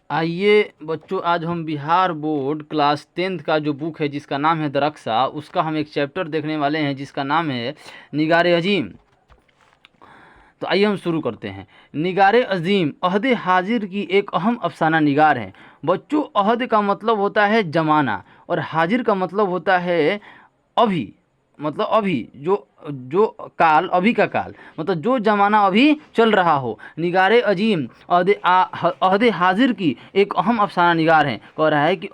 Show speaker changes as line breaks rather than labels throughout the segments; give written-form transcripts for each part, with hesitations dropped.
आइए बच्चों, आज हम बिहार बोर्ड क्लास 10th का जो बुक है जिसका नाम है दरक्षा, उसका हम एक चैप्टर देखने वाले हैं जिसका नाम है निगारे अजीम। तो आइए हम शुरू करते हैं। निगारे अजीम अहद हाजिर की एक अहम अफसाना निगार है। बच्चों, अहद का मतलब होता है ज़माना और हाजिर का मतलब होता है अभी, मतलब अभी जो जो काल, अभी का काल, मतलब जो ज़माना अभी चल रहा हो। निगारे अजीम अहद हाजिर की एक अहम अफसाना निगार है। कह रहा है कि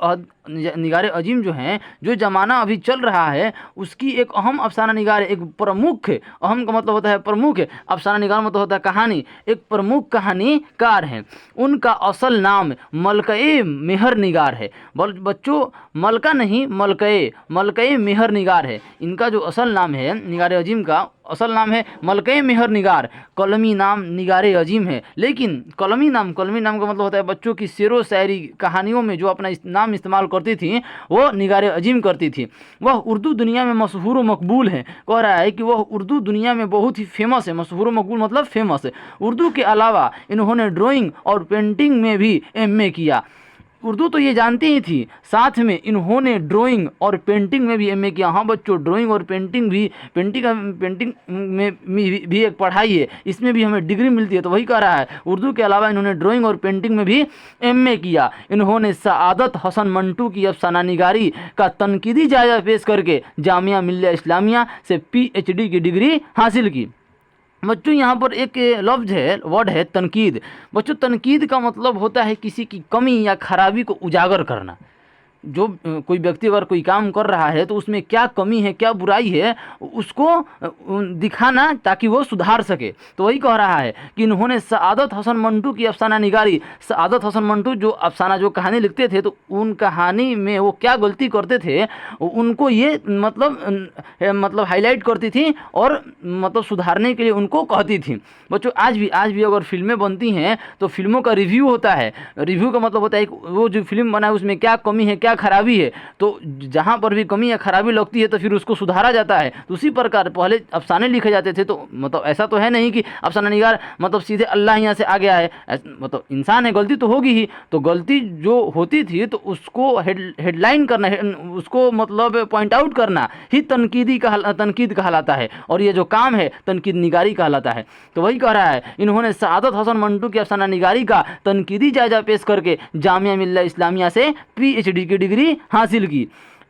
निगारे अजीम जो हैं, जो ज़माना अभी चल रहा है उसकी एक अहम अफसाना निगार है। एक प्रमुख, अहम का मतलब होता है प्रमुख, अफसाना निगार मतलब होता है कहानी, एक प्रमुख कहानीकार हैं। उनका असल नाम मलकए मेहर निगार है। बच्चों, मलका नहीं, मलकए मेहर निगार है। इनका जो असल नाम है, निगारे अजीम का असल नाम है मलकए मेहर निगार। कलमी नाम निगारे अजीम है, लेकिन कलमी नाम का मतलब होता है बच्चों की शेरो शायरी कहानियों में जो अपना नाम इस्तेमाल करती थी वो निगारे अजीम करती थी। वह उर्दू दुनिया में मशहूर व मकबूल है। कह रहा है कि वह उर्दू दुनिया में बहुत ही फेमस है। मशहूर व मकबूल मतलब फेमस है। उर्दू के अलावा इन्होंने ड्राइंग और पेंटिंग में भी एमए किया। उर्दू तो ये जानती ही थी, साथ में इन्होंने ड्राइंग और पेंटिंग में भी एमए किया। हाँ बच्चों, ड्राइंग और पेंटिंग में भी एक पढ़ाई है, इसमें भी हमें डिग्री मिलती है। तो वही कह रहा है, उर्दू के अलावा इन्होंने ड्राइंग और पेंटिंग में भी एमए किया। इन्होंने सआदत हसन मंटू की अफसाना निगारी का तनकीदी जायजा पेश करके जामिया मिल्लिया इस्लामिया से PhD की डिग्री हासिल की। बच्चों, यहाँ पर एक लफ्ज है, वर्ड है तनकीद। बच्चों, तनकीद का मतलब होता है किसी की कमी या खराबी को उजागर करना। जो कोई व्यक्ति अगर कोई काम कर रहा है तो उसमें क्या कमी है, क्या बुराई है, उसको दिखाना ताकि वो सुधार सके। तो वही कह रहा है कि इन्होंने सआदत हसन मंटू की अफसाना निगारी। सआदत हसन मंटू जो अफसाना, जो कहानी लिखते थे, तो उन कहानी में वो क्या गलती करते थे उनको ये मतलब हाईलाइट करती थी और मतलब सुधारने के लिए उनको कहती थी। बच्चों, आज भी अगर फिल्में बनती हैं तो फिल्मों का रिव्यू होता है। रिव्यू का मतलब होता है वो जो फिल्म बना है उसमें क्या कमी है, क्या खराबी है। तो जहाँ पर भी कमी या खराबी लगती है तो फिर उसको सुधारा जाता है। तो उसी प्रकार पहले अफसाने लिखे जाते थे। तो मतलब ऐसा तो है नहीं कि अफसाना निगार मतलब सीधे अल्लाह यहाँ से आ गया है। मतलब इंसान है, गलती तो होगी ही। तो गलती जो होती थी तो उसको हेडलाइन करना, उसको मतलब पॉइंट आउट करना ही तनकीद कहलाता है। और ये जो काम है तनकीद निगारी कहलाता है। तो वही कह रहा है, इन्होंने सआदत हसन मंटू की अफसाना निगारी का तनकीदी जायजा पेश करके जामिया मिल्लिया इस्लामिया से PhD की डिग्री हासिल की।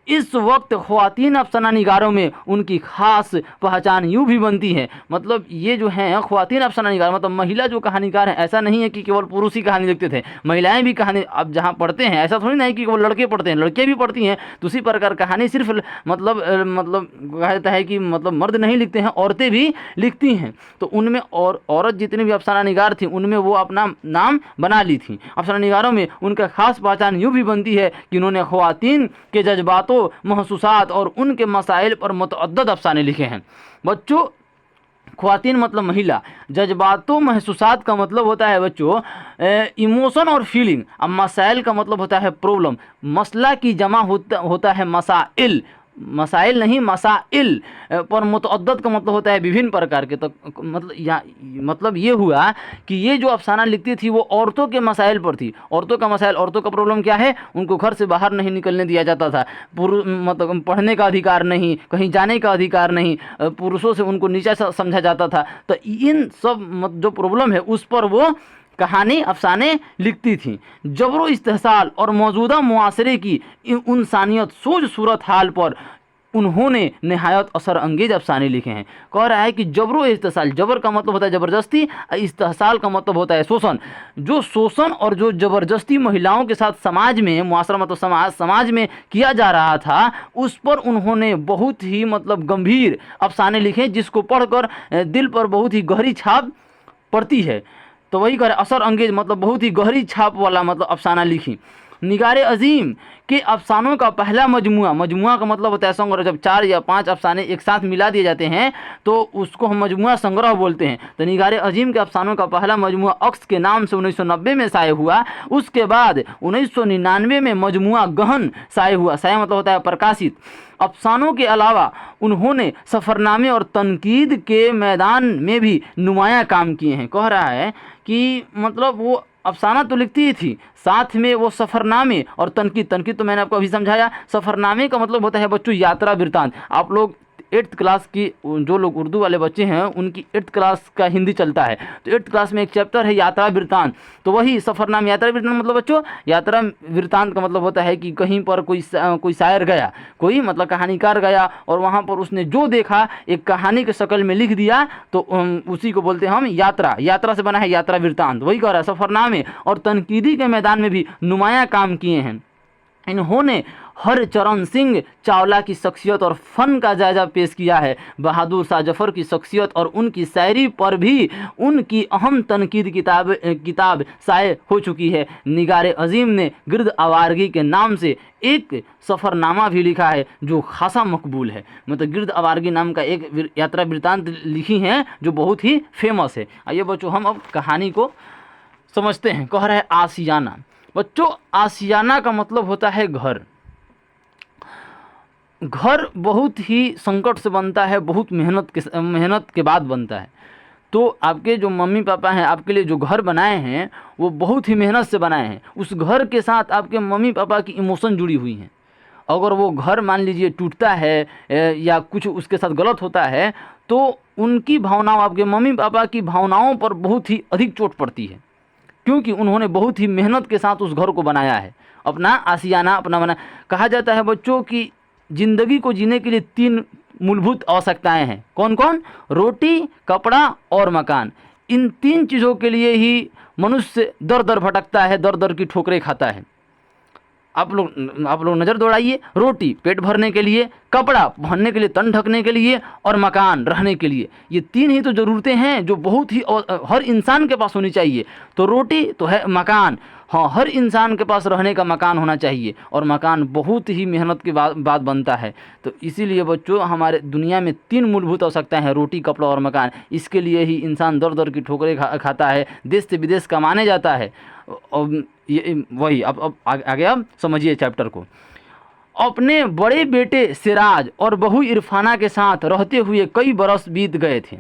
इस वक्त ख्वातीन अफसाना निगारों में उनकी ख़ास पहचान यूँ भी बनती है। मतलब ये जो हैं ख्वातीन अफसाना निगार, मतलब महिला जो कहानीकार हैं। ऐसा नहीं है कि केवल पुरुष ही कहानी लिखते थे, महिलाएं भी कहानी अब जहाँ पढ़ते हैं। ऐसा थोड़ी ना है कि केवल लड़के पढ़ते हैं, लड़के भी पढ़ती हैं। तो उसी प्रकार कहानी सिर्फ मतलब कहा जाता है कि मतलब मर्द नहीं लिखते हैं, औरतें भी लिखती हैं। तो उनमें और औरत जितनी भी अफसाना निगार थी उनमें वो अपना नाम बना ली थी। अफसाना निगारों में उनका ख़ास पहचान यूँ भी बनती है कि उन्होंने ख्वातीन के जज्बातों, महसूसात और उनके मसाइल पर मुतअद्दिद अफसाने लिखे हैं। बच्चों, ख्वातीन मतलब महिला, जज्बातों महसूसात का मतलब होता है बच्चों इमोशन और फीलिंग। अब मसाइल का मतलब होता है प्रॉब्लम। मसला की जमा होता है मसाइल, मसाइल नहीं मसाइल। पर मुतअद्दिद का मतलब होता है विभिन्न प्रकार के। तो मतलब ये हुआ कि ये जो अफसाना लिखती थी वो औरतों के मसाइल पर थी। औरतों का मसाइल, औरतों का प्रॉब्लम क्या है, उनको घर से बाहर नहीं निकलने दिया जाता था। मतलब पढ़ने का अधिकार नहीं, कहीं जाने का अधिकार नहीं, पुरुषों से उनको नीचा समझा जाता था। तो इन सब जो प्रॉब्लम है उस पर वो कहानी अफसाने लिखती थी। जबरो इस्तेहसाल और मौजूदा मुआसरे की इंसानियत सोच सूरत हाल पर उन्होंने नहायत असर अंगेज अफसाने लिखे हैं। कह रहा है कि जबरो इस्तेहसाल, जबर का मतलब होता है ज़बरदस्ती, इस्तेहसाल का मतलब होता है शोषण। जो शोषण और जो ज़बरदस्ती महिलाओं के साथ समाज में, मुआसरा मतलब समाज में किया जा रहा था, उस पर उन्होंने बहुत ही मतलब गंभीर अफसाने लिखे जिसको पढ़कर दिल पर बहुत ही गहरी छाप पड़ती है। तो वही कह रहे असर अंगेज मतलब बहुत ही गहरी छाप वाला मतलब अफसाना लिखी। निगारे अजीम के अफसानों का पहला मजमुआ का मतलब होता है संग्रह। जब 4 या 5 अफसाने एक साथ मिला दिए जाते हैं तो उसको हम मजमुआ संग्रह बोलते हैं। तो निगारे अजीम के अफसानों का पहला मजमुआ अक्स के नाम से 1990 में शाये हुआ। उसके बाद 1999 में मजमुआ गहन शाये हुआ। शाये मतलब होता है प्रकाशित। अफसानों के अलावा उन्होंने सफ़रनामे और तनकीद के मैदान में भी नुमाया काम किए हैं। कह रहा है कि मतलब वो अफसाना तो लिखती ही थी, साथ में वो सफ़रनामे और तनकीद। तनकीद तो मैंने आपको अभी समझाया। सफ़रनामे का मतलब होता है बच्चों यात्रा वृत्तांत। आप लोग 8th क्लास की जो लोग उर्दू वाले बच्चे हैं उनकी 8th क्लास का हिंदी चलता है, तो 8th क्लास में एक चैप्टर है यात्रा वृत्तांत, तो वही सफ़रनामा। यात्रा वृत्तांत मतलब बच्चों, यात्रा वृत्तांत का मतलब होता है कि कहीं पर कोई शायर गया, कोई मतलब कहानीकार गया और वहाँ पर उसने जो देखा एक कहानी के शक्ल में लिख दिया, तो उसी को बोलते हैं हम यात्रा। यात्रा से बना है यात्रा वृत्तांत। वही कह रहा है सफ़रनामे और तनकीदी के मैदान में भी नुमाया काम किए हैं। इन्होंने हरचरण सिंह चावला की शख्सियत और फ़न का जायज़ा पेश किया है। बहादुर शाह जफ़र की शख्सियत और उनकी शायरी पर भी उनकी अहम तनकीद किताब शाये हो चुकी है। निगार अजीम ने गिरद आवारगी के नाम से एक सफ़रनामा भी लिखा है जो खासा मकबूल है। मतलब गिरद आवारगी नाम का एक यात्रा वृत्तांत लिखी हैं जो बहुत ही फेमस है। आइए बच्चों हम अब कहानी को समझते हैं। कह रहा है आशियाना। बच्चों आशियाना का मतलब होता है घर। घर बहुत ही संकट से बनता है, बहुत मेहनत के बाद बनता है। तो आपके जो मम्मी पापा हैं आपके लिए जो घर बनाए हैं वो बहुत ही मेहनत से बनाए हैं। उस घर के साथ आपके मम्मी पापा की इमोशन जुड़ी हुई हैं। अगर वो घर मान लीजिए टूटता है या कुछ उसके साथ गलत होता है तो उनकी भावनाओं, आपके मम्मी पापा की भावनाओं पर बहुत ही अधिक चोट पड़ती है, क्योंकि उन्होंने बहुत ही मेहनत के साथ उस घर को बनाया है। अपना आशियाना अपना बना। कहा जाता है बच्चों कि ज़िंदगी को जीने के लिए 3 मूलभूत आवश्यकताएं हैं। कौन कौन? रोटी, कपड़ा और मकान। इन 3 चीज़ों के लिए ही मनुष्य दर दर भटकता है, दर दर की ठोकरें खाता है। आप लोग नज़र दौड़ाइए। रोटी पेट भरने के लिए, कपड़ा पहनने के लिए, तन ढकने के लिए, और मकान रहने के लिए। ये 3 ही तो ज़रूरतें हैं जो बहुत ही हर इंसान के पास होनी चाहिए। तो रोटी तो है, मकान, हाँ हर इंसान के पास रहने का मकान होना चाहिए, और मकान बहुत ही मेहनत के बाद बनता है। तो इसीलिए बच्चों हमारे दुनिया में 3 मूलभूत आवश्यकताएं हैं, रोटी, कपड़ा और मकान। इसके लिए ही इंसान दर दर की ठोकरें खाता है, देश से विदेश कमाने जाता है। और ये वही अब आगे अब समझिए चैप्टर को। अपने बड़े बेटे सिराज और बहू इरफाना के साथ रहते हुए कई बरस बीत गए थे।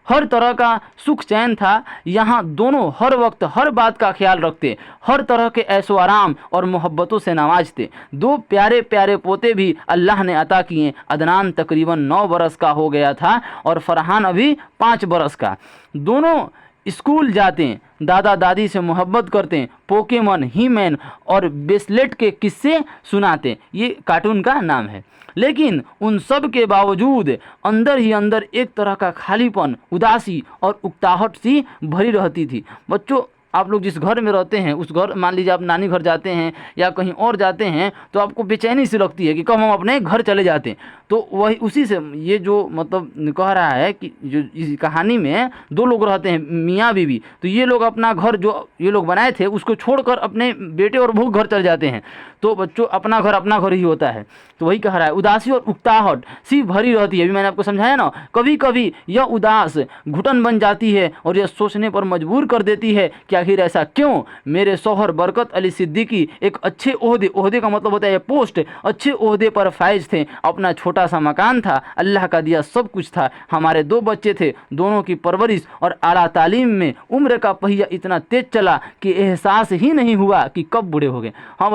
हर तरह का सुख चैन था। यहाँ दोनों हर वक्त हर बात का ख्याल रखते, हर तरह के ऐशो आराम और मोहब्बतों से नवाजते। 2 प्यारे प्यारे पोते भी अल्लाह ने अता किए। अदनान तकरीबन 9 बरस का हो गया था और फरहान अभी 5 बरस का। दोनों स्कूल जाते, दादा दादी से मोहब्बत करते, पोकेमॉन, ही मैन और बेस्लेट के किस्से सुनाते। ये कार्टून का नाम है। लेकिन उन सब के बावजूद अंदर ही अंदर एक तरह का खालीपन, उदासी और उकताहट सी भरी रहती थी। बच्चों आप लोग जिस घर में रहते हैं उस घर, मान लीजिए आप नानी घर जाते हैं या कहीं और जाते हैं, तो आपको बेचैनी सी लगती है कि कब हम अपने घर चले जाते हैं। तो वही उसी से ये जो मतलब कह रहा है कि जो इस कहानी में 2 लोग रहते हैं, मियाँ बीवी, तो ये लोग अपना घर जो ये लोग बनाए थे उसको छोड़कर अपने बेटे और बहू घर चले जाते हैं। तो बच्चों अपना घर ही होता है। तो वही कह रहा है उदासी और उकताहट सी भरी रहती है। अभी मैंने आपको समझाया ना, कभी कभी यह उदास घुटन बन जाती है और यह सोचने पर मजबूर कर देती है कि आखिर ऐसा क्यों। मेरे शौहर बरकत अली सिद्दीकी एक अच्छे ओहदे का मतलब होता है पोस्ट, अच्छे ओहदे पर फाइज थे। अपना छोटा सा मकान था, अल्लाह का दिया सब कुछ था। हमारे 2 बच्चे थे, दोनों की परवरिश और आला तालीम में उम्र का पहिया इतना तेज चला कि एहसास ही नहीं हुआ कि कब बूढ़े हो गए। हाँ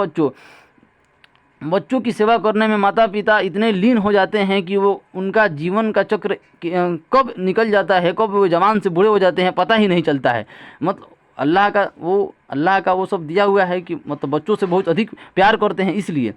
बच्चों की सेवा करने में माता पिता इतने लीन हो जाते हैं कि वो उनका जीवन का चक्र कब निकल जाता है, कब वो जवान से बूढ़े हो जाते हैं पता ही नहीं चलता है। मतलब अल्लाह का वो सब दिया हुआ है कि मतलब बच्चों से बहुत अधिक प्यार करते हैं। इसलिए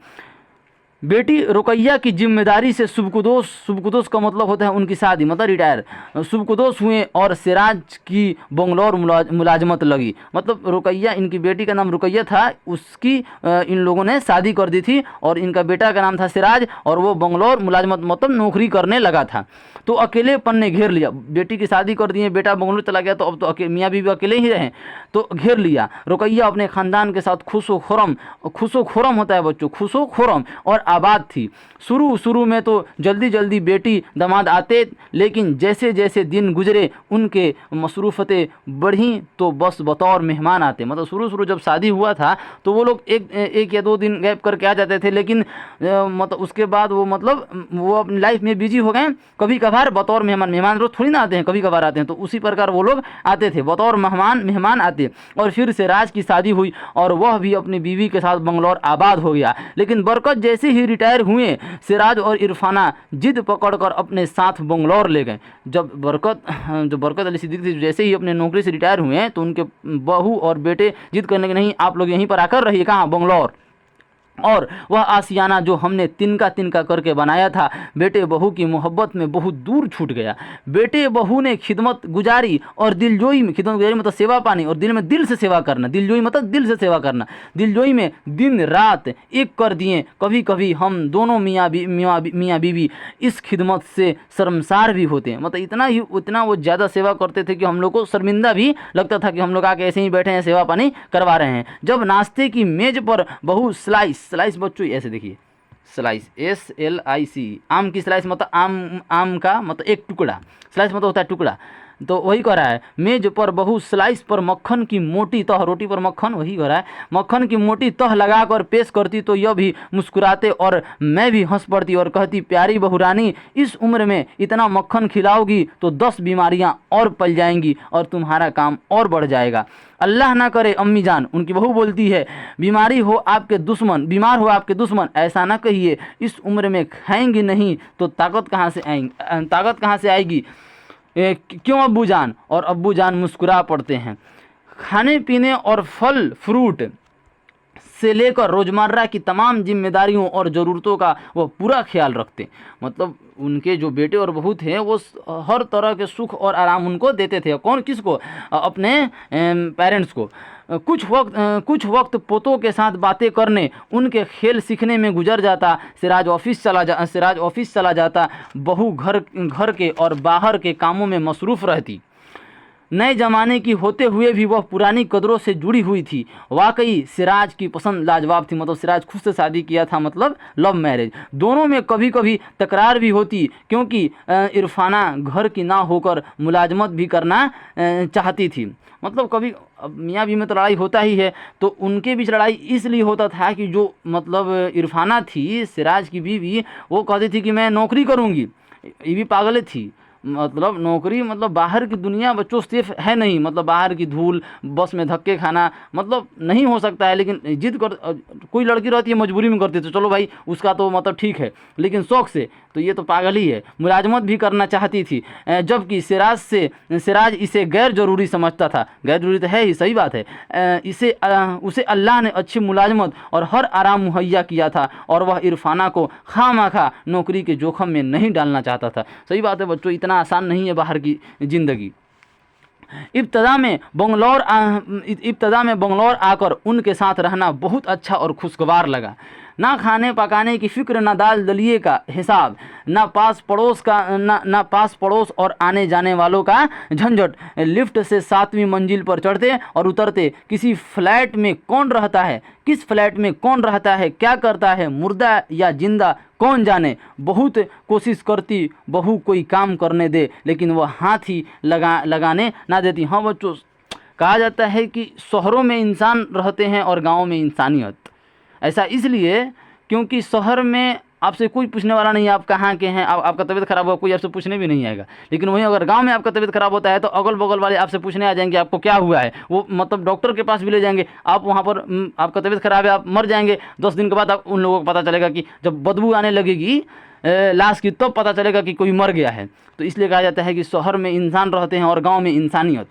बेटी रुकैया की जिम्मेदारी से सुबकुदोस का मतलब होता है उनकी शादी, मतलब रिटायर। सुबकुदोस हुए और सिराज की बंगलौर मुलाजमत लगी। मतलब रुकैया, इनकी बेटी का नाम रुकैया था, उसकी इन लोगों ने शादी कर दी थी और इनका बेटा का नाम था सिराज और वो बंगलौर मुलाजमत मतलब नौकरी करने लगा था। तो अकेलेपन ने घेर लिया। बेटी की शादी कर दी है, बेटा बंगलौर चला गया, तो अब तो मियाँ बीवी अकेले ही रहे, तो घेर लिया। रुकैया अपने ख़ानदान के साथ खुशो खुरम होता है बच्चों, खुशो खुरम और आबाद थी। शुरू शुरू में तो जल्दी जल्दी बेटी दामाद आते, लेकिन जैसे जैसे दिन गुजरे उनके मसरूफ़तें बढ़ीं तो बस बतौर मेहमान आते। मतलब शुरू शुरू जब शादी हुआ था तो वो लोग एक या 2 दिन गैप करके आ जाते थे, लेकिन मतलब उसके बाद वो अपनी लाइफ में बिजी हो गए। कभी कभार बतौर मेहमान रोज थोड़ी ना आते हैं, कभी कभार आते हैं, तो उसी प्रकार वो लोग आते थे, बतौर मेहमान आते। और फिर सिराज की शादी हुई और वह भी अपनी बीवी के साथ बंगलौर आबाद हो गया। लेकिन बरकत जैसे ही रिटायर हुए, सिराज और इरफाना जिद पकड़कर अपने साथ बंगलौर ले गए। जब बरकत अली सिद्दीकी जैसे ही अपने नौकरी से रिटायर हुए तो उनके बहू और बेटे जिद करने के नहीं, आप लोग यहीं पर आकर रहिए। कहाँ? बंगलौर। और वह आशियाना जो हमने तिनका तिनका करके बनाया था, बेटे बहू की मोहब्बत में बहुत दूर छूट गया। बेटे बहू ने खिदमत गुजारी और दिलजोई में, खिदमत गुजारी मतलब सेवा पानी, और दिल से सेवा करना, दिलजोई मतलब दिल से सेवा करना, दिलजोई में दिन रात एक कर दिए। कभी कभी हम दोनों मियाँ बीवी इस खिदमत से शर्मसार भी होते हैं। मतलब इतना वो ज़्यादा सेवा करते थे कि हम लोग को शर्मिंदा भी लगता था कि हम लोग आके ऐसे ही बैठे हैं, सेवा पानी करवा रहे हैं। जब नाश्ते की मेज पर बहू स्लाइस बच्चों ऐसे देखिए, स्लाइस SLIC, आम की स्लाइस मतलब आम का मतलब एक टुकड़ा, स्लाइस मतलब होता है टुकड़ा, तो वही कह रहा है। मेज पर बहू स्लाइस पर मक्खन की मोटी तह, रोटी पर मक्खन, वही कह रहा है, मक्खन की मोटी तह लगाकर पेश करती तो यह भी मुस्कुराते और मैं भी हंस पड़ती और कहती, प्यारी बहू रानी, इस उम्र में इतना मक्खन खिलाओगी तो 10 बीमारियां और पल जाएंगी और तुम्हारा काम और बढ़ जाएगा। अल्लाह ना करे अम्मी जान, उनकी बहू बोलती है, बीमार हो आपके दुश्मन, ऐसा ना कहिए, इस उम्र में खाएंगी नहीं तो ताकत कहाँ से आएगी। क्यों अब्बू जान? और अब्बू जान मुस्कुरा पड़ते हैं। खाने पीने और फल फ्रूट से लेकर रोज़मर्रा की तमाम जिम्मेदारियों और ज़रूरतों का वह पूरा ख्याल रखते। मतलब उनके जो बेटे और बहू थे वो हर तरह के सुख और आराम उनको देते थे। कौन? किसको? अपने पेरेंट्स को। कुछ वक्त पोतों के साथ बातें करने, उनके खेल सीखने में गुजर जाता। सिराज ऑफिस चला जाता, बहू घर के और बाहर के कामों में मसरूफ़ रहती। नए ज़माने की होते हुए भी वह पुरानी कदरों से जुड़ी हुई थी। वाकई सिराज की पसंद लाजवाब थी। मतलब सिराज खुद से शादी किया था, मतलब लव मैरिज। दोनों में कभी कभी तकरार भी होती, क्योंकि इरफाना घर की ना होकर मुलाजमत भी करना चाहती थी। मतलब कभी मियाँ बीवी में तो लड़ाई होता ही है, तो उनके बीच लड़ाई इसलिए होता था कि जो मतलब इरफाना थी, सिराज की बीवी, वो कहती थी कि मैं नौकरी करूँगी। ये भी पागल थी। मतलब नौकरी, मतलब बाहर की दुनिया बच्चों सेफ है नहीं, मतलब बाहर की धूल, बस में धक्के खाना मतलब नहीं हो सकता है। लेकिन जिद कर, कोई लड़की रहती है मजबूरी में करती है तो चलो भाई उसका तो मतलब ठीक है, लेकिन शौक से तो ये तो पागल ही है। मुलाजमत भी करना चाहती थी, जबकि सिराज इसे गैर ज़रूरी समझता था। गैर ज़रूरी तो है ही, सही बात है। उसे अल्लाह ने अच्छी मुलाजमत और हर आराम मुहैया किया था और वह इरफाना को खामखा नौकरी के जोखम में नहीं डालना चाहता था। सही बात है बच्चों, इतना आसान नहीं है बाहर की ज़िंदगी। इब्तदा में बंगलौर आकर उनके साथ रहना बहुत अच्छा और खुशगवार लगा। ना खाने पकाने की फिक्र, ना दाल दलिए का हिसाब, ना पास पड़ोस और आने जाने वालों का झंझट। लिफ्ट से 7वीं मंजिल पर चढ़ते और उतरते। किस फ्लैट में कौन रहता है, क्या करता है, मुर्दा या जिंदा, कौन जाने। बहुत कोशिश करती बहू कोई काम करने दे, लेकिन वह हाथ ही लगाने ना देती। हाँ बच्चों, कहा जाता है कि शहरों में इंसान रहते हैं और गाँव में इंसानियत। ऐसा इसलिए क्योंकि शहर में आपसे कोई पूछने वाला नहीं है आप कहाँ के हैं, आपका तबीयत खराब हुआ कोई आपसे पूछने भी नहीं आएगा। लेकिन वहीं अगर गांव में आपका तबीयत खराब होता है तो अगल बगल वाले आपसे पूछने आ जाएंगे आपको क्या हुआ है। वो मतलब डॉक्टर के पास भी ले जाएंगे। आप वहाँ पर आपका तबीयत खराब है, आप मर जाएंगे, 10 दिन के बाद आप उन लोगों को पता चलेगा कि जब बदबू आने लगेगी लाश की, तब पता चलेगा कि कोई मर गया है। तो इसलिए कहा जाता है कि शहर में इंसान रहते हैं और गाँव में इंसानियत।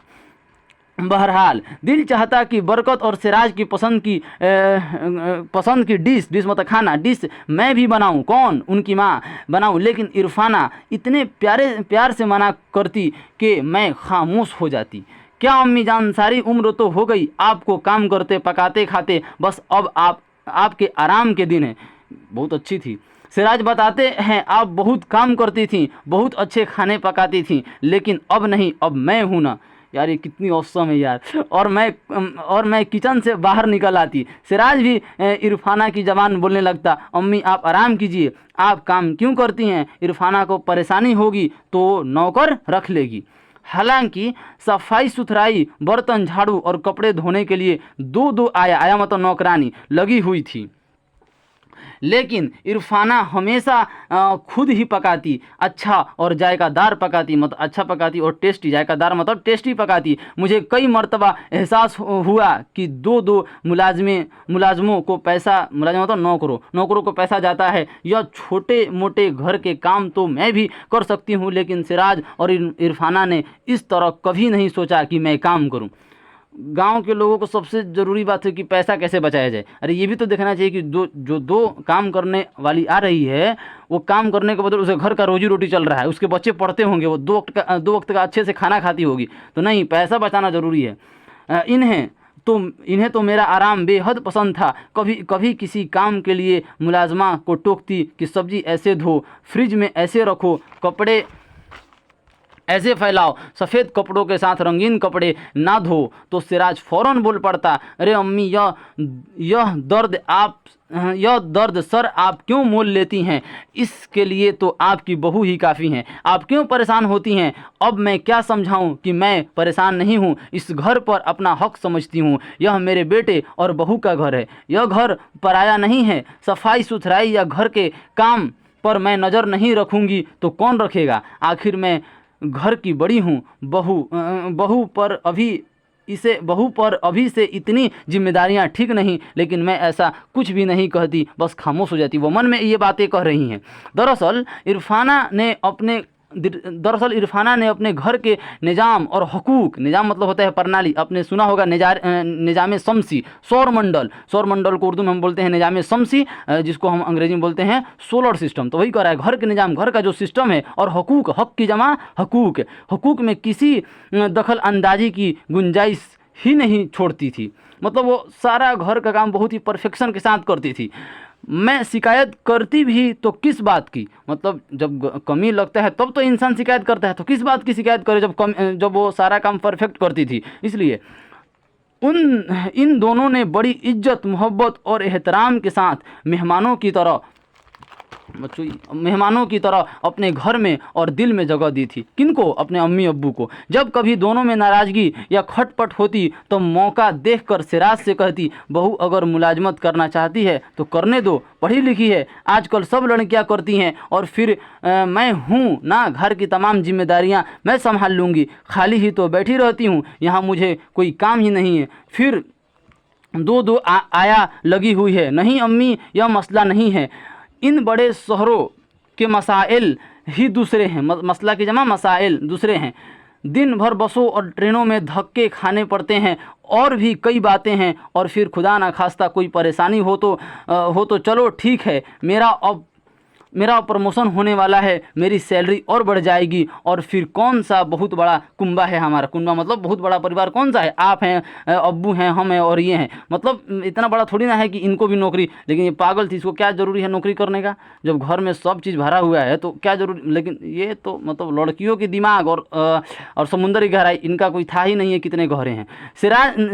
बहरहाल दिल चाहता कि बरकत और सिराज की पसंद की डिश मतलब खाना, डिश मैं भी बनाऊं। कौन? उनकी माँ बनाऊं। लेकिन इरफाना इतने प्यार से मना करती कि मैं खामोश हो जाती। क्या अम्मी जान, सारी उम्र तो हो गई आपको काम करते पकाते खाते, बस अब आपके आराम के दिन हैं। बहुत अच्छी थी। सिराज बताते हैं आप बहुत काम करती थी, बहुत अच्छे खाने पकाती थी, लेकिन अब नहीं, अब मैं हूँ ना। यार ये कितनी औसम है यार। और मैं किचन से बाहर निकल आती। सिराज भी इरफाना की ज़बान बोलने लगता, अम्मी आप आराम कीजिए, आप काम क्यों करती हैं, इरफाना को परेशानी होगी तो नौकर रख लेगी। हालांकि सफाई सुथराई, बर्तन झाड़ू और कपड़े धोने के लिए दो दो आया मतलब नौकरानी लगी हुई थी, लेकिन इरफाना हमेशा खुद ही पकाती, अच्छा और जायकादार पकाती, मतलब अच्छा पकाती और टेस्टी, जायकादार मतलब टेस्टी पकाती। मुझे कई मर्तबा एहसास हुआ कि दो दो मुलाजमों को पैसा, मुलाजम मतलब नौकरों को पैसा जाता है। यह छोटे मोटे घर के काम तो मैं भी कर सकती हूँ, लेकिन सिराज और इरफाना ने इस तरह कभी नहीं सोचा कि मैं काम करूँ। गांव के लोगों को सबसे ज़रूरी बात है कि पैसा कैसे बचाया जाए। अरे ये भी तो देखना चाहिए कि दो काम करने वाली आ रही है, वो काम करने के बदले उसे घर का रोजी रोटी चल रहा है, उसके बच्चे पढ़ते होंगे, वो दो वक्त का अच्छे से खाना खाती होगी, तो नहीं, पैसा बचाना ज़रूरी है। इन्हें तो मेरा आराम बेहद पसंद था। कभी कभी किसी काम के लिए मुलाजमा को टोकती कि सब्जी ऐसे धो, फ्रिज में ऐसे रखो, कपड़े ऐसे फैलाओ, सफ़ेद कपड़ों के साथ रंगीन कपड़े ना धो, तो सिराज फ़ौरन बोल पड़ता, अरे अम्मी यह दर्द सर आप क्यों मोल लेती हैं, इसके लिए तो आपकी बहू ही काफ़ी हैं, आप क्यों परेशान होती हैं। अब मैं क्या समझाऊं कि मैं परेशान नहीं हूं, इस घर पर अपना हक समझती हूं। यह मेरे बेटे और बहू का घर है, यह घर पराया नहीं है। सफाई सुथराई या घर के काम पर मैं नज़र नहीं रखूंगी तो कौन रखेगा। आखिर मैं घर की बड़ी हूँ, बहू पर अभी से इतनी जिम्मेदारियाँ ठीक नहीं, लेकिन मैं ऐसा कुछ भी नहीं कहती, बस खामोश हो जाती। वो मन में ये बातें कह रही हैं। दरअसल इरफाना ने अपने घर के निज़ाम और हकूक़, निज़ाम मतलब होता है प्रणाली, आपने सुना होगा निज़ाम शमसी, सौर मंडल को उर्दू में हम बोलते हैं निज़ाम शमसी, जिसको हम अंग्रेजी में बोलते हैं सोलर सिस्टम। तो वही कह रहा है, घर के निज़ाम, घर का जो सिस्टम है, और हकूक़, हक की जमा हकूक़ में किसी दखल अंदाजी की गुंजाइश ही नहीं छोड़ती थी। मतलब वो सारा घर का काम बहुत ही परफेक्शन के साथ करती थी। मैं शिकायत करती भी तो किस बात की, मतलब जब कमी लगता है तब तो इंसान शिकायत करता है, तो किस बात की शिकायत करे जब वो सारा काम परफेक्ट करती थी। इसलिए इन दोनों ने बड़ी इज्जत, मोहब्बत और एहतराम के साथ मेहमानों की तरह अपने घर में और दिल में जगह दी थी। किनको? अपने अम्मी अब्बू को। जब कभी दोनों में नाराज़गी या खटपट होती तो मौका देखकर सिराज से कहती, बहू अगर मुलाजमत करना चाहती है तो करने दो, पढ़ी लिखी है, आजकल सब लड़कियां करती हैं, और फिर मैं हूँ ना, घर की तमाम जिम्मेदारियाँ मैं संभाल लूँगी, खाली ही तो बैठी रहती हूँ, यहाँ मुझे कोई काम ही नहीं है। फिर दो आया लगी हुई है। नहीं अम्मी, यह मसला नहीं है, इन बड़े शहरों के मसाइल ही दूसरे हैं, मसला की जमा मसाइल दूसरे हैं। दिन भर बसों और ट्रेनों में धक्के खाने पड़ते हैं, और भी कई बातें हैं, और फिर खुदा ना खास्ता कोई परेशानी हो तो चलो ठीक है, मेरा प्रमोशन होने वाला है, मेरी सैलरी और बढ़ जाएगी, और फिर कौन सा बहुत बड़ा कुंबा है हमारा। कुंबा मतलब बहुत बड़ा परिवार कौन सा है, आप हैं, अब्बू हैं, हम हैं और ये हैं। मतलब इतना बड़ा थोड़ी ना है कि इनको भी नौकरी, लेकिन ये पागल थी, इसको क्या ज़रूरी है नौकरी करने का, जब घर में सब चीज़ भरा हुआ है तो क्या ज़रूरी। लेकिन ये तो मतलब लड़कियों की दिमाग और समुंदर की गहराई, इनका कोई था ही नहीं है कितने गहरे हैं।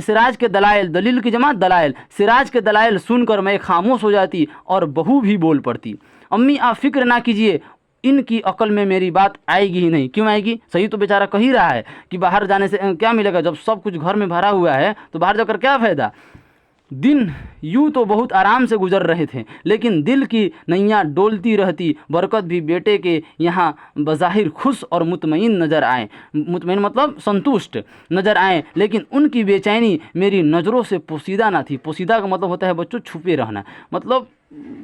सिराज के दलाइल, दलील की जमा दलाइल, सिराज के दलाइल सुनकर मैं खामोश हो जाती और बहू भी बोल पड़ती, अम्मी आप फिक्र ना कीजिए, इनकी अकल में मेरी बात आएगी ही नहीं। क्यों आएगी? सही तो बेचारा कह ही रहा है कि बाहर जाने से क्या मिलेगा, जब सब कुछ घर में भरा हुआ है तो बाहर जाकर क्या फ़ायदा। दिन यूँ तो बहुत आराम से गुजर रहे थे, लेकिन दिल की नैया डोलती रहती। बरकत भी बेटे के यहाँ बज़ाहिर खुश और मुतमईन नज़र आए, मुतमईन मतलब संतुष्ट नज़र आए, लेकिन उनकी बेचैनी मेरी नज़रों से पोशीदा ना थी। पोशीदा का मतलब होता है बच्चों छुपे रहना। मतलब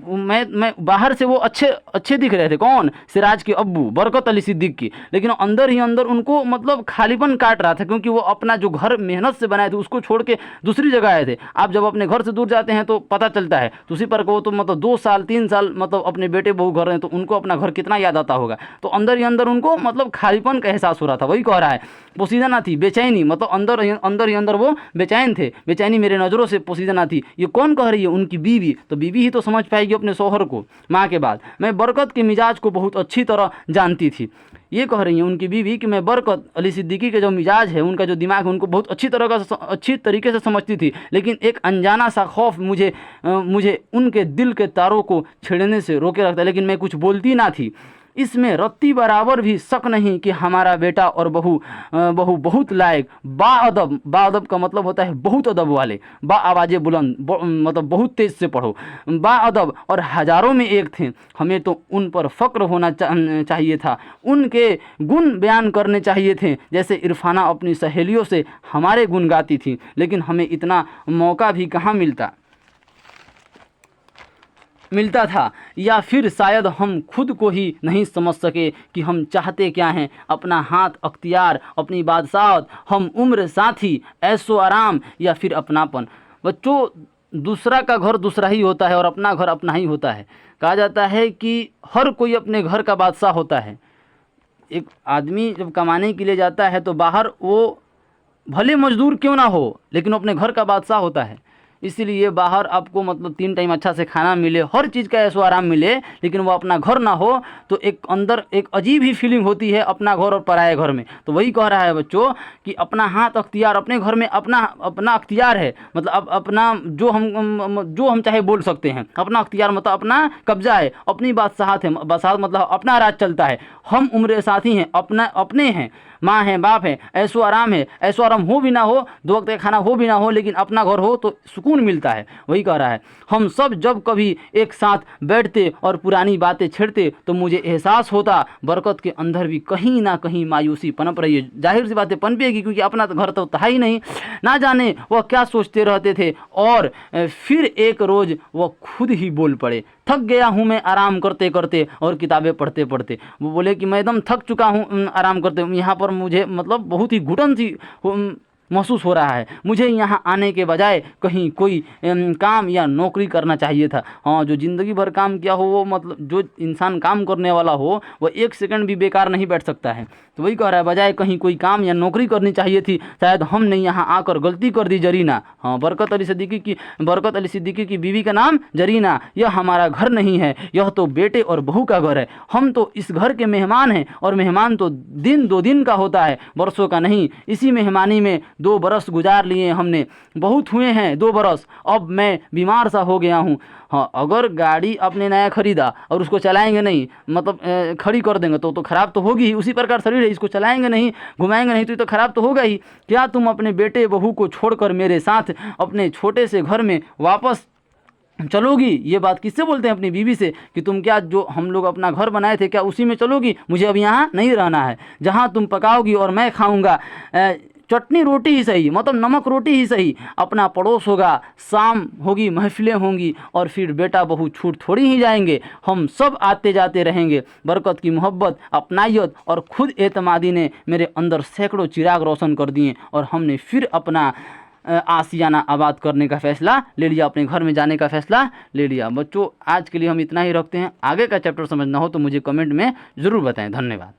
मैं बाहर से वो अच्छे दिख रहे थे, कौन? सिराज के अब्बू बरकत अली सिद्दीक की, लेकिन अंदर ही अंदर उनको मतलब खालीपन काट रहा था, क्योंकि वो अपना जो घर मेहनत से बनाए थे उसको छोड़ के दूसरी जगह आए थे। आप जब अपने घर से दूर जाते हैं तो पता चलता है, तो उसी पर को तो मतलब 2 साल 3 साल मतलब अपने बेटे बहू घर हैं, तो उनको अपना घर कितना याद आता होगा। तो अंदर ही अंदर उनको मतलब खालीपन का एहसास हो रहा था। वही कह रहा है, पोशीदा ना थी, बेचैनी, मतलब अंदर ही अंदर वो बेचैन थे। बेचैनी मेरे नज़रों से पोशीदा ना थी। ये कौन कह रही है? उनकी बीवी। तो बीवी ही तो समझ पाएगी अपने शौहर को माँ के बाद। मैं बरकत के मिजाज को बहुत अच्छी तरह जानती थी। ये कह रही हैं उनकी बीवी कि मैं बरकत अली सिद्दीकी के जो मिजाज है, उनका जो दिमाग है, उनको बहुत अच्छी तरीके से समझती थी, लेकिन एक अनजाना सा खौफ मुझे उनके दिल के तारों को छेड़ने से रोके रखता, लेकिन मैं कुछ बोलती ना थी। इसमें रत्ती बराबर भी शक नहीं कि हमारा बेटा और बहू बहुत लायक, बाअदब का मतलब होता है बहुत अदब वाले, बा आवाज़ें बुलंद, मतलब बहुत तेज़ से पढ़ो, बाअदब और हज़ारों में एक थे। हमें तो उन पर फ़क्र होना चाहिए था, उनके गुण बयान करने चाहिए थे, जैसे इरफाना अपनी सहेलियों से हमारे गुण गाती थी, लेकिन हमें इतना मौका भी कहाँ मिलता था, या फिर शायद हम खुद को ही नहीं समझ सके कि हम चाहते क्या हैं। अपना हाथ अख्तियार, अपनी बादशाहत, हम उम्र साथी, ऐशो आराम, या फिर अपनापन। बच्चों, दूसरा का घर दूसरा ही होता है और अपना घर अपना ही होता है। कहा जाता है कि हर कोई अपने घर का बादशाह होता है। एक आदमी जब कमाने के लिए जाता है तो बाहर वो भले मजदूर क्यों ना हो, लेकिन अपने घर का बादशाह होता है। इसीलिए बाहर आपको मतलब 3 टाइम अच्छा से खाना मिले, हर चीज़ का ऐशो आराम मिले, लेकिन वो अपना घर ना हो तो एक अंदर एक अजीब ही फीलिंग होती है अपना घर और पराए घर में। तो वही कह रहा है बच्चों कि अपना हाथ अख्तियार, अपने घर में अपना अख्तियार है, मतलब अपना जो हम चाहे बोल सकते हैं। अपना अख्तियार मतलब अपना कब्जा है, अपनी बादशाहत है, बादशाहत मतलब अपना राज चलता है। हम उम्र साथी हैं, अपने हैं, माँ है, बाप है, ऐशो आराम है। ऐशो आराम हो भी ना हो, 2 वक्त का खाना हो भी ना हो, लेकिन अपना घर हो तो सुकून मिलता है। वही कह रहा है। हम सब जब कभी एक साथ बैठते और पुरानी बातें छेड़ते तो मुझे एहसास होता बरकत के अंदर भी कहीं ना कहीं मायूसी पनप रही है। जाहिर सी बातें पनपेगी, क्योंकि अपना तो घर तो था ही नहीं। ना जाने वह क्या सोचते रहते थे। और फिर एक रोज़ वह खुद ही बोल पड़े, थक गया हूँ मैं आराम करते करते और किताबें पढ़ते पढ़ते। वो बोले कि मैं एकदम थक चुका हूँ आराम करते। यहाँ पर मुझे मतलब बहुत ही घुटन सी महसूस हो रहा है। मुझे यहाँ आने के बजाय कहीं कोई काम या नौकरी करना चाहिए था। हाँ, जो ज़िंदगी भर काम किया हो, वो मतलब जो इंसान काम करने वाला हो वो 1 सेकंड भी बेकार नहीं बैठ सकता है। तो वही कह रहा है, बजाय कहीं कोई काम या नौकरी करनी चाहिए थी। शायद हमने यहाँ आकर गलती कर दी जरीना। हाँ, बरकत अली सिद्दीकी की बीवी का नाम जरीना। यह हमारा घर नहीं है, यह तो बेटे और बहू का घर है। हम तो इस घर के मेहमान हैं, और मेहमान तो 2 दिन का होता है, बरसों का नहीं। इसी मेहमानी में 2 बरस गुजार लिए हमने, बहुत हुए हैं 2 बरस। अब मैं बीमार सा हो गया हूँ। हाँ, अगर गाड़ी आपने नया खरीदा और उसको चलाएंगे नहीं, मतलब खड़ी कर देंगे तो ख़राब तो होगी ही। उसी प्रकार शरीर है, इसको चलाएंगे नहीं, घुमाएंगे नहीं तो ख़राब तो होगा ही। क्या तुम अपने बेटे बहू को छोड़कर मेरे साथ अपने छोटे से घर में वापस चलोगी? ये बात किससे बोलते हैं? अपनी बीवी से, कि तुम क्या जो हम लोग अपना घर बनाए थे क्या उसी में चलोगी? मुझे अब यहाँ नहीं रहना है। जहाँ तुम पकाओगी और मैं खाऊंगा, चटनी रोटी ही सही, मतलब नमक रोटी ही सही। अपना पड़ोस होगा, शाम होगी, महफिलें होंगी, और फिर बेटा बहू छूट थोड़ी ही जाएंगे। हम सब आते जाते रहेंगे। बरकत की मोहब्बत, अपनायत और खुद एतमादी ने मेरे अंदर सैकड़ों चिराग रोशन कर दिए, और हमने फिर अपना आशियाना आबाद करने का फ़ैसला ले लिया, अपने घर में जाने का फ़ैसला ले लिया। बच्चों, आज के लिए हम इतना ही रखते हैं। आगे का चैप्टर समझना हो तो मुझे कमेंट में ज़रूर बताएं। धन्यवाद।